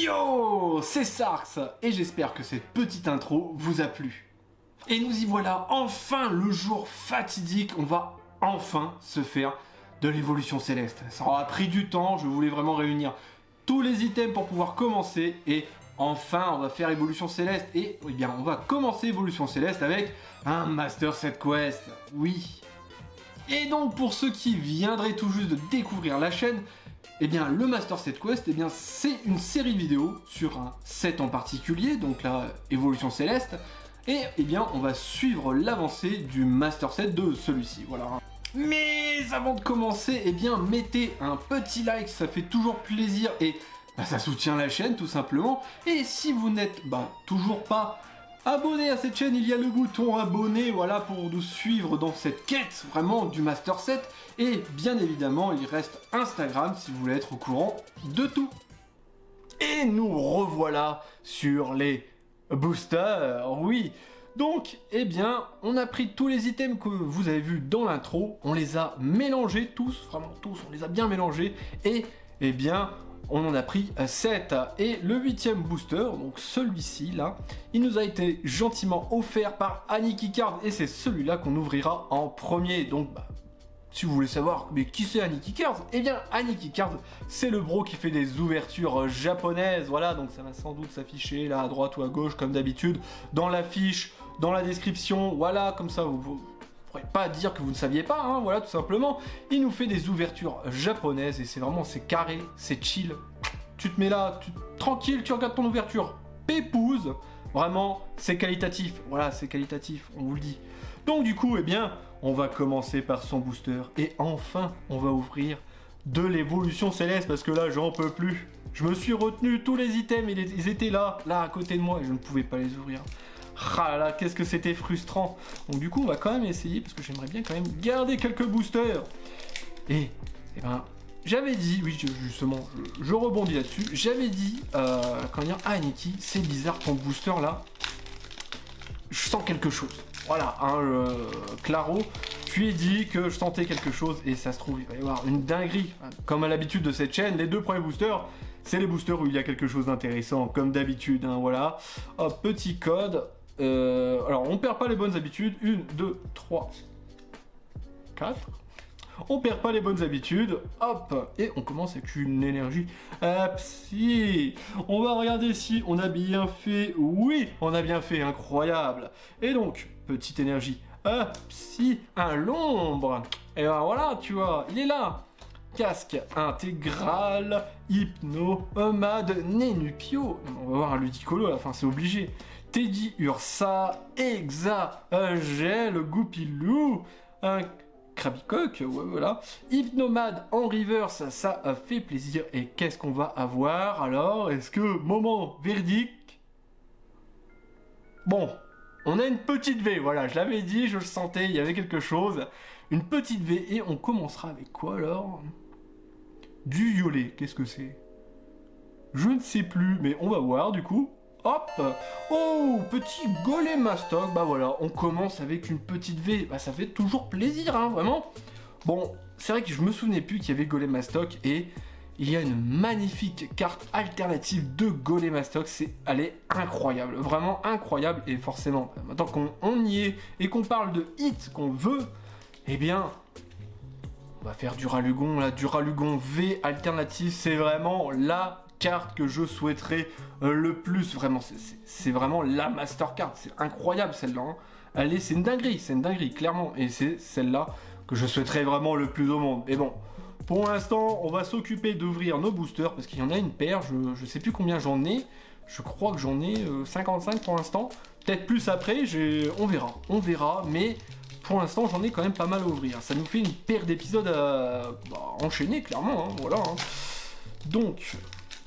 Yo, c'est Sarx et j'espère que cette petite intro vous a plu. Et nous y voilà, enfin le jour fatidique, on va enfin se faire de l'évolution céleste. Ça aura pris du temps, je voulais vraiment réunir tous les items pour pouvoir commencer et enfin on va faire évolution céleste et eh bien on va commencer évolution céleste avec un Master Set Quest, oui. Et donc pour ceux qui viendraient tout juste de découvrir la chaîne, eh bien le Master Set Quest, eh bien c'est une série vidéo sur un set en particulier, donc la évolution céleste, et eh bien on va suivre l'avancée du Master Set de celui-ci, voilà. Mais avant de commencer, eh bien mettez un petit like, ça fait toujours plaisir et ça soutient la chaîne tout simplement. Et si vous n'êtes toujours pas abonné à cette chaîne, il y a le bouton abonné, voilà, pour nous suivre dans cette quête vraiment du Master Set. Et bien évidemment, il reste Instagram si vous voulez être au courant de tout. Et nous revoilà sur les boosters, oui. Donc, eh bien, on a pris tous les items que vous avez vus dans l'intro, on les a mélangés tous, vraiment tous, on les a bien mélangés, et eh bien, on en a pris 7. Et le 8e booster, donc celui-ci là, il nous a été gentiment offert par Aniki Card, et c'est celui-là qu'on ouvrira en premier. Donc, si vous voulez savoir, mais qui c'est Aniki Card? Eh bien, Aniki Card, c'est le bro qui fait des ouvertures japonaises, voilà, donc ça va sans doute s'afficher là à droite ou à gauche comme d'habitude, dans la fiche, dans la description, voilà, comme ça vous pourrez pas dire que vous ne saviez pas, hein, voilà, tout simplement. Il nous fait des ouvertures japonaises et c'est vraiment, c'est carré, c'est chill. Tu te mets là, tranquille, tu regardes ton ouverture, pépouze, vraiment, c'est qualitatif, voilà, c'est qualitatif, on vous le dit. Donc du coup, eh bien, on va commencer par son booster et enfin, on va ouvrir de l'évolution céleste parce que là, j'en peux plus. Je me suis retenu, tous les items, ils étaient là à côté de moi et je ne pouvais pas les ouvrir. Ah là là, qu'est-ce que c'était frustrant. Donc du coup, on va quand même essayer parce que j'aimerais bien quand même garder quelques boosters. Et, eh ben, j'avais dit, oui, justement, je rebondis là-dessus. J'avais dit, quand dire, ah Aniki, c'est bizarre ton booster là. Je sens quelque chose. Voilà, hein, Claro, je lui ai dit que je sentais quelque chose et ça se trouve, il va y avoir une dinguerie. Comme à l'habitude de cette chaîne, les deux premiers boosters, c'est les boosters où il y a quelque chose d'intéressant, comme d'habitude, hein, voilà. Hop, petit code. Alors, on perd pas les bonnes habitudes. 1, 2, 3, 4. On perd pas les bonnes habitudes, hop, et on commence avec une énergie. Si, on va regarder si on a bien fait. Oui, on a bien fait, incroyable. Et donc, petite énergie. Si, un l'ombre. Et ben voilà, tu vois, il est là. Casque intégral, hypno, mad, Nenupio. On va voir un ludicolo à la fin, c'est obligé. Teddy Ursa, Exa, Gel, Goupilou, un Krabicoque, ouais, voilà. Hypnomade en reverse, ça a fait plaisir. Et qu'est-ce qu'on va avoir alors? Est-ce que, moment verdict? Bon, on a une petite V, voilà, je l'avais dit, je le sentais, il y avait quelque chose. Une petite V, et on commencera avec quoi alors? Du violet, qu'est-ce que c'est? Je ne sais plus, mais on va voir du coup. Hop! Oh, petit golem mastoc, bah voilà, on commence avec une petite V, bah ça fait toujours plaisir, hein, vraiment. Bon, c'est vrai que je me souvenais plus qu'il y avait golem mastoc, et il y a une magnifique carte alternative de golem mastoc, elle est incroyable, vraiment incroyable, et forcément, maintenant qu'on y est, et qu'on parle de hit qu'on veut, eh bien, on va faire du Ralugon, là, du Ralugon V alternative, c'est vraiment la carte que je souhaiterais le plus, vraiment, c'est vraiment la master card, c'est incroyable celle-là, hein. C'est une dinguerie, clairement, et c'est celle-là que je souhaiterais vraiment le plus au monde. Mais bon, pour l'instant, on va s'occuper d'ouvrir nos boosters, parce qu'il y en a une paire, je sais plus combien j'en ai, je crois que j'en ai 55 pour l'instant, peut-être plus après, on verra, mais pour l'instant, j'en ai quand même pas mal à ouvrir. Ça nous fait une paire d'épisodes enchaînés, clairement, hein, voilà. Hein. Donc,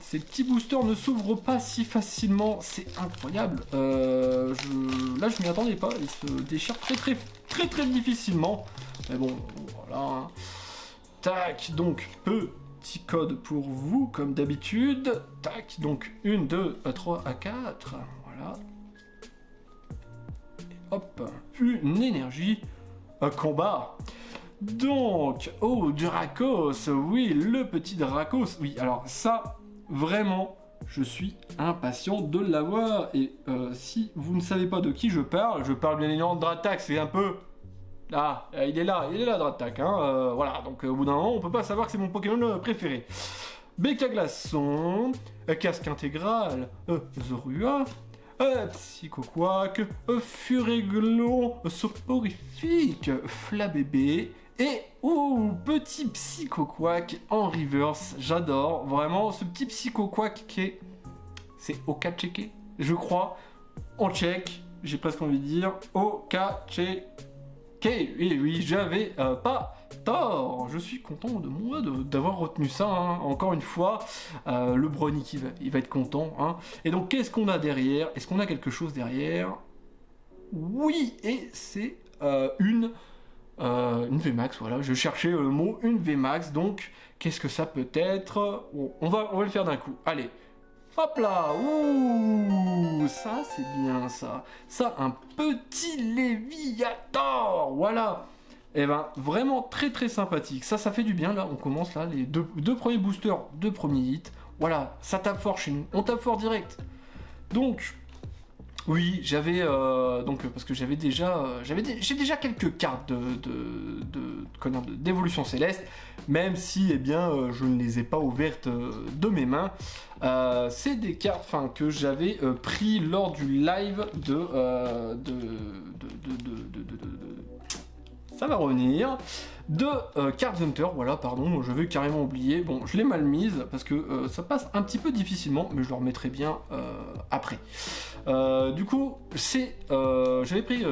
ces petits boosters ne s'ouvrent pas si facilement, c'est incroyable. Là, je m'y attendais pas, ils se déchirent très difficilement. Mais bon, voilà. Hein. Tac, donc, petit code pour vous, comme d'habitude. Tac, donc 1, 2, 3 à 4, voilà. Hop, une énergie, un combat. Donc, oh, Dracos, oui, le petit Dracos. Oui, alors ça, vraiment, Je suis impatient de l'avoir. Et si vous ne savez pas de qui je parle bien évidemment de Dratak, c'est un peu... Ah, il est là, Dratak, hein, voilà, donc au bout d'un moment, on peut pas savoir que c'est mon Pokémon préféré. Becca Glaçon, Casque Intégral, Zorua, Psychoquack, Furéglon, Soporifique, Flabébé, et petit Psychoquack en reverse, j'adore, vraiment, ce petit Psychoquack qui est... C'est Okacheke, je crois, en tchèque, j'ai presque envie de dire, Okacheke. Oui, j'avais pas tort. Je suis content de moi d'avoir retenu ça. Hein. Encore une fois, le Brony il va être content. Hein. Et donc, qu'est-ce qu'on a derrière? Est-ce qu'on a quelque chose derrière? Oui, et c'est une VMAX. Voilà, je cherchais le mot une VMAX. Donc, qu'est-ce que ça peut être? On va le faire d'un coup. Allez. Hop là, ouh, ça c'est bien ça. Ça, un petit Léviator, voilà. Et ben, vraiment très très sympathique. Ça fait du bien, là, on commence là, les deux premiers boosters, deux premiers hits. Voilà, ça tape fort chez nous, on tape fort direct. Donc, oui, j'avais, parce que j'ai déjà quelques cartes d'évolution céleste, même si, eh bien, je ne les ai pas ouvertes de mes mains. C'est des cartes, que j'avais pris lors du live ça va revenir. De Card Hunter, voilà, pardon, je vais carrément oublier. Bon, je l'ai mal mise parce que ça passe un petit peu difficilement, mais je le remettrai bien après. Du coup, j'avais pris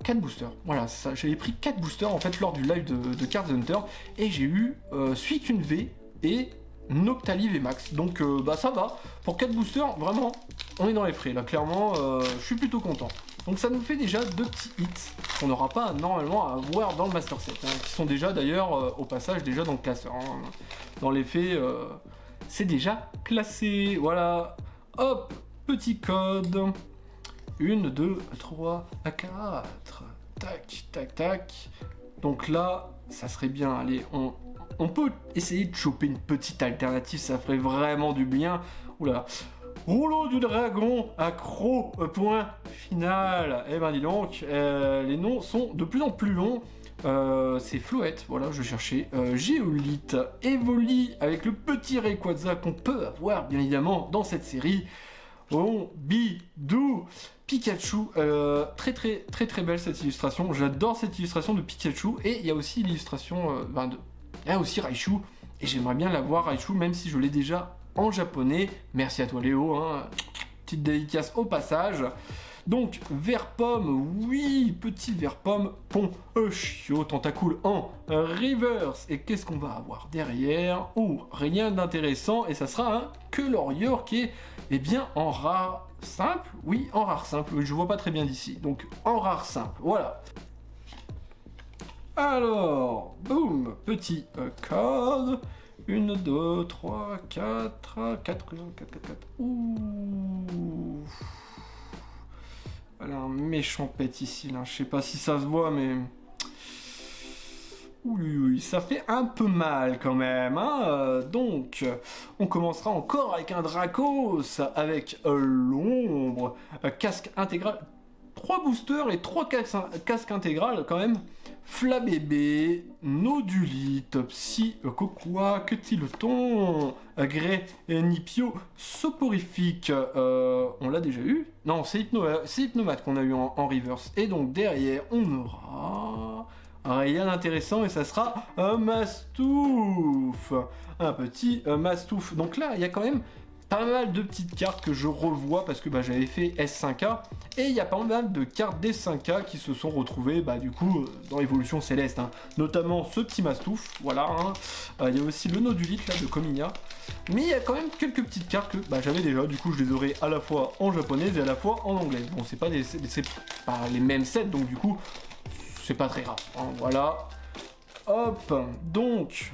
4 boosters. Voilà, ça, j'avais pris 4 boosters en fait lors du live de Card Hunter et j'ai eu Suicune V et Noctali VMAX. Donc ça va. Pour 4 boosters, vraiment, on est dans les frais. Là, clairement, je suis plutôt content. Donc ça nous fait déjà 2 petits hits qu'on n'aura pas normalement à avoir dans le Master Set, hein, qui sont déjà d'ailleurs, au passage, déjà dans le classeur. Hein. Dans les faits, c'est déjà classé. Voilà. Hop, petit code. 1, 2, 3, 4. Tac, tac, tac. Donc là, ça serait bien. Allez, on peut essayer de choper une petite alternative, ça ferait vraiment du bien. Oula. Rouleau du dragon, accro, point final. Eh ben dis donc, les noms sont de plus en plus longs. C'est Floette, voilà, je cherchais. Géolite, Evoli, avec le petit Rayquaza qu'on peut avoir, bien évidemment, dans cette série. Bidou, Pikachu, très belle cette illustration. J'adore cette illustration de Pikachu. Et il y a aussi l'illustration il y a aussi Raichu. Et j'aimerais bien la voir, Raichu, même si je l'ai déjà en japonais. Merci à toi Léo, hein. Petite dédicace au passage. Donc, vert-pomme, oui, petit vert-pomme, pont, Chio, tentacool en reverse. Et qu'est-ce qu'on va avoir derrière? Rien d'intéressant, et ça sera un Colorior qui est, bien, en rare simple. Oui, en rare simple, je vois pas très bien d'ici. Donc, en rare simple, voilà. Alors, boum, petit code. 1, 2, 3, 4, 4. Ouh. Elle a un méchant pet ici, là. Je sais pas si ça se voit, mais... Oui, ça fait un peu mal quand même. Hein. Donc, on commencera encore avec un Dracos, avec l'ombre, casque intégral. 3 boosters et 3 casques intégrales quand même. Flabébé, Nodulite, Psychoquack, Tileton, Grey, Nipio, Soporifique. On l'a déjà eu? Non, c'est Hypnomat qu'on a eu en reverse. Et donc derrière, on aura rien d'intéressant et ça sera un Mastouf. Un petit Mastouf. Donc là, il y a quand même pas mal de petites cartes que je revois parce que j'avais fait S5K et il y a pas mal de cartes des 5K qui se sont retrouvées du coup dans l'évolution céleste, hein. Notamment ce petit Mastouf, voilà, hein. Il y a aussi le Nodulite là de Kominia, mais il y a quand même quelques petites cartes que j'avais déjà, du coup je les aurai à la fois en japonaise et à la fois en anglaise. Bon, c'est pas les mêmes sets, donc du coup c'est pas très grave, hein. Voilà, hop, donc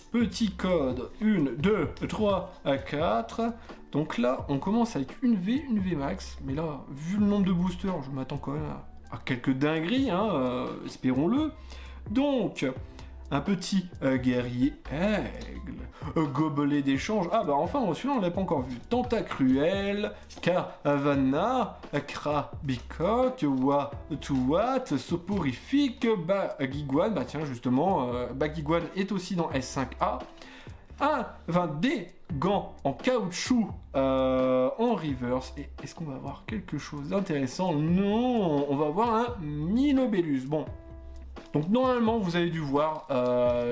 petit code 1, 2, 3, 4. Donc là, on commence avec une V max. Mais là, vu le nombre de boosters, je m'attends quand même à quelques dingueries, hein, espérons-le. Donc, un petit guerrier aigle, gobelet d'échange. Ah bah enfin, celui-là on l'a pas encore vu. Tentacruel, Cavana, Krabicoque, Watuat, Soporifique, Bagiguan. Bah tiens justement, Bagiguan est aussi dans S5A. Des gants en caoutchouc en reverse. Et est-ce qu'on va avoir quelque chose d'intéressant? Non, on va avoir un Nilobellus. Bon, donc normalement vous avez dû voir,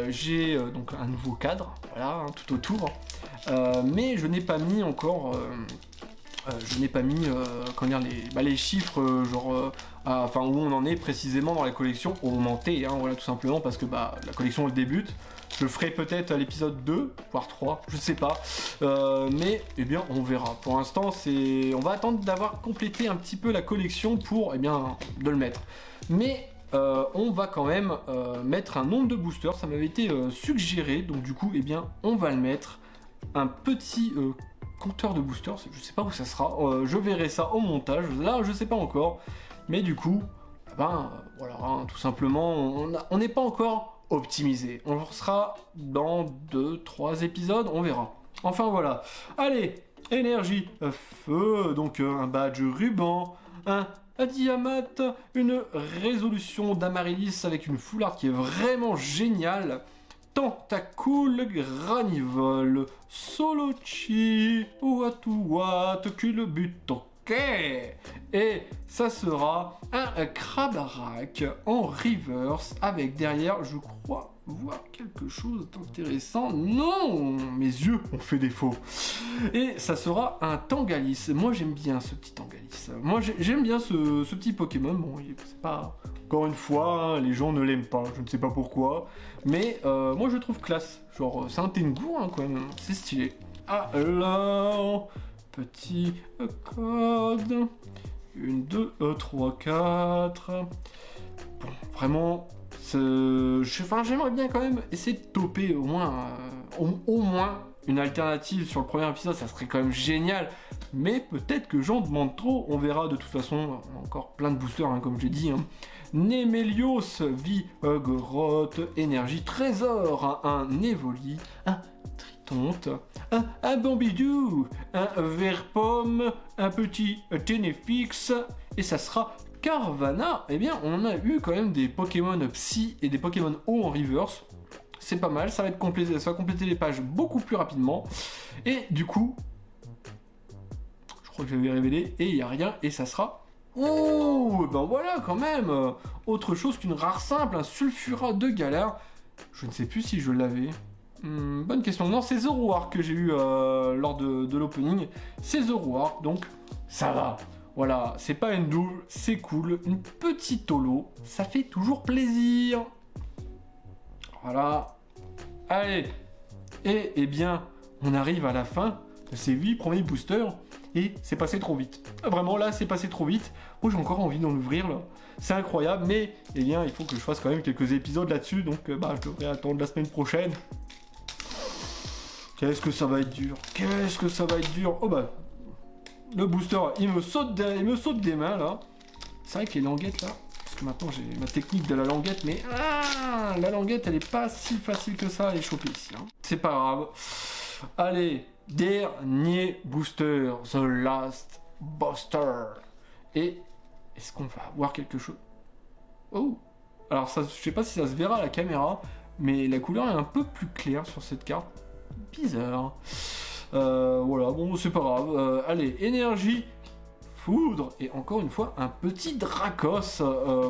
j'ai donc un nouveau cadre, voilà, hein, tout autour, mais je n'ai pas mis encore, comment dire, les chiffres, enfin où on en est précisément dans la collection augmentée, hein, voilà, tout simplement parce que la collection elle débute. Je le ferai peut-être à l'épisode 2, voire 3, je sais pas. Mais, eh bien, on verra. Pour l'instant, on va attendre d'avoir complété un petit peu la collection pour, eh bien, de le mettre. Mais, on va quand même mettre un nombre de boosters. Ça m'avait été suggéré. Donc, du coup, eh bien, on va le mettre. Un petit compteur de boosters. Je sais pas où ça sera. Je verrai ça au montage. Là, je sais pas encore. Mais du coup, voilà, hein, tout simplement, on n'est pas encore optimisé. On sera dans 2-3 épisodes, on verra. Enfin voilà. Allez, énergie, feu, donc un badge ruban, un diamant, une résolution d'Amaryllis avec une foulard qui est vraiment géniale. Tentacule, granivole, solochi, Watuat, culbut, ok. Et ça sera un Krabarak en reverse avec derrière, je crois, voir quelque chose d'intéressant. Non, mes yeux ont fait défaut. Et ça sera un Tangalis. Moi j'aime bien ce petit Tangalis. Moi j'aime bien ce petit Pokémon. Bon, c'est pas... Encore une fois, hein, les gens ne l'aiment pas. Je ne sais pas pourquoi. Mais moi je trouve classe. Genre, c'est un Tengu, hein, quand même. C'est stylé. Alors... Petit code. 1, 2, 3, 4. Bon, vraiment, j'aimerais bien quand même essayer de toper au moins, une alternative sur le premier épisode, ça serait quand même génial. Mais peut-être que j'en demande trop, on verra de toute façon. On a encore plein de boosters, hein, comme j'ai dit. Hein. Némélios, Grotte, Énergie, Trésor, un Évoli, un Tritonte, un Bambidou, un Vert-Pomme, un petit Ténéfix, et ça sera Carvana. Eh bien, on a eu quand même des Pokémon Psy et des Pokémon O en reverse. C'est pas mal, ça va compléter les pages beaucoup plus rapidement. Et du coup, je crois que j'avais révélé, et il n'y a rien, et ça sera... Oh, ben voilà quand même, autre chose qu'une rare simple, un Sulfura de Galère. Je ne sais plus si je l'avais. Bonne question. Non, c'est Zoroark que j'ai eu lors de l'opening. C'est Zoroark, donc ça va. Voilà, c'est pas une double, c'est cool. Une petite holo, ça fait toujours plaisir. Voilà. Allez. Et eh bien, on arrive à la fin de ces 8 premiers boosters. Et c'est passé trop vite. Vraiment, là, c'est passé trop vite. Moi, j'ai encore envie d'en ouvrir, là. C'est incroyable, mais, eh bien, il faut que je fasse quand même quelques épisodes là-dessus. Donc, je devrais attendre la semaine prochaine. Qu'est-ce que ça va être dur. Qu'est-ce que ça va être dur. Oh, bah, le booster, il me saute des mains, là. C'est vrai que les languettes, là... Parce que maintenant, j'ai ma technique de la languette, mais... Ah, la languette, elle est pas si facile que ça à les choper ici. Hein. C'est pas grave. Allez... Dernier booster, The Last Booster. Et est-ce qu'on va avoir quelque chose? Oh, alors ça, je sais pas si ça se verra à la caméra, mais la couleur est un peu plus claire sur cette carte. Bizarre. Voilà, bon, c'est pas grave. Allez, énergie, foudre, et encore une fois, un petit Dracos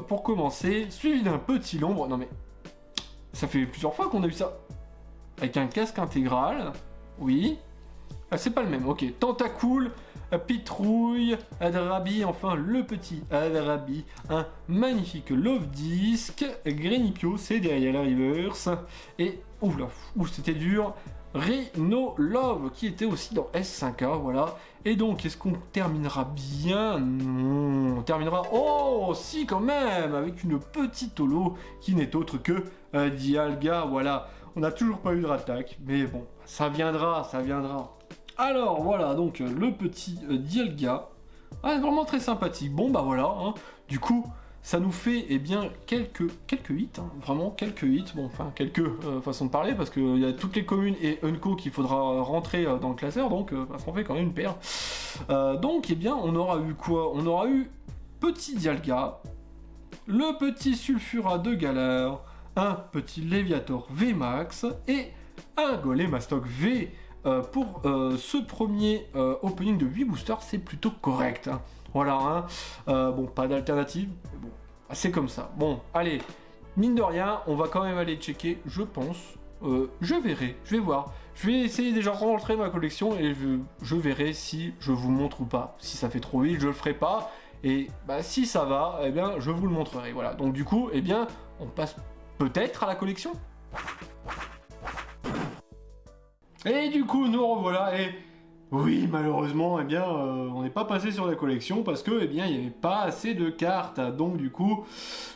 pour commencer, suivi d'un petit Lombre. Non mais, ça fait plusieurs fois qu'on a vu ça. Avec un casque intégral, oui. Ah, c'est pas le même, ok. Tentacule, Pitrouille, Adrabi, enfin le petit Adrabi, un magnifique Love Disc, Grenipio, c'est derrière la reverse, et oula, c'était dur, Rhino Love, qui était aussi dans S5A, voilà. Et donc, est-ce qu'on terminera bien? Non, on terminera, oh, si quand même, avec une petite holo, qui n'est autre que Dialga, voilà. On n'a toujours pas eu de rattaque, mais bon, ça viendra, ça viendra. Alors voilà, donc le petit Dialga, vraiment très sympathique. Bon bah voilà, hein. Du coup, ça nous fait eh bien quelques hits, hein, vraiment quelques hits, bon enfin quelques façons de parler, parce qu'il y a toutes les communes et Unco qu'il faudra rentrer dans le classeur, donc ça en fait quand même une paire. Donc eh bien on aura eu quoi? On aura eu petit Dialga, le petit Sulfura de Galar, un petit Léviator VMAX et un Golemastoc V. Pour ce premier opening de 8 boosters, c'est plutôt correct. Hein. Voilà, hein. Bon, pas d'alternative, mais bon, c'est comme ça. Bon, allez, mine de rien, on va quand même aller checker, je pense. Je verrai, je vais voir. Je vais essayer déjà de rentrer ma collection et je verrai si je vous montre ou pas. Si ça fait trop vite, je le ferai pas. Et bah, si ça va, eh bien, je vous le montrerai. Voilà, donc du coup, eh bien, on passe peut-être à la collection. Et du coup, nous revoilà, et oui, malheureusement, eh bien, on n'est pas passé sur la collection parce que, eh bien, il n'y avait pas assez de cartes, donc du coup,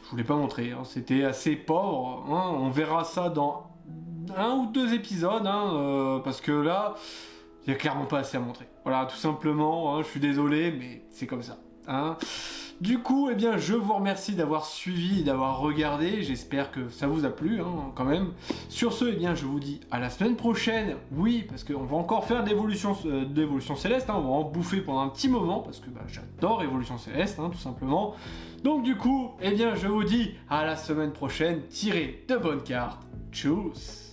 je voulais pas montrer, hein, c'était assez pauvre, hein, on verra ça dans 1 ou 2 épisodes, hein, parce que là, il n'y a clairement pas assez à montrer. Voilà, tout simplement, hein, je suis désolé, mais c'est comme ça, hein. Du coup, eh bien, je vous remercie d'avoir suivi, d'avoir regardé. J'espère que ça vous a plu, hein, quand même. Sur ce, eh bien, je vous dis à la semaine prochaine. Oui, parce qu'on va encore faire d'Évolution Céleste. Hein, on va en bouffer pendant un petit moment, parce que bah, j'adore Évolution Céleste, hein, tout simplement. Donc du coup, eh bien, je vous dis à la semaine prochaine. Tirez de bonnes cartes. Tchuss!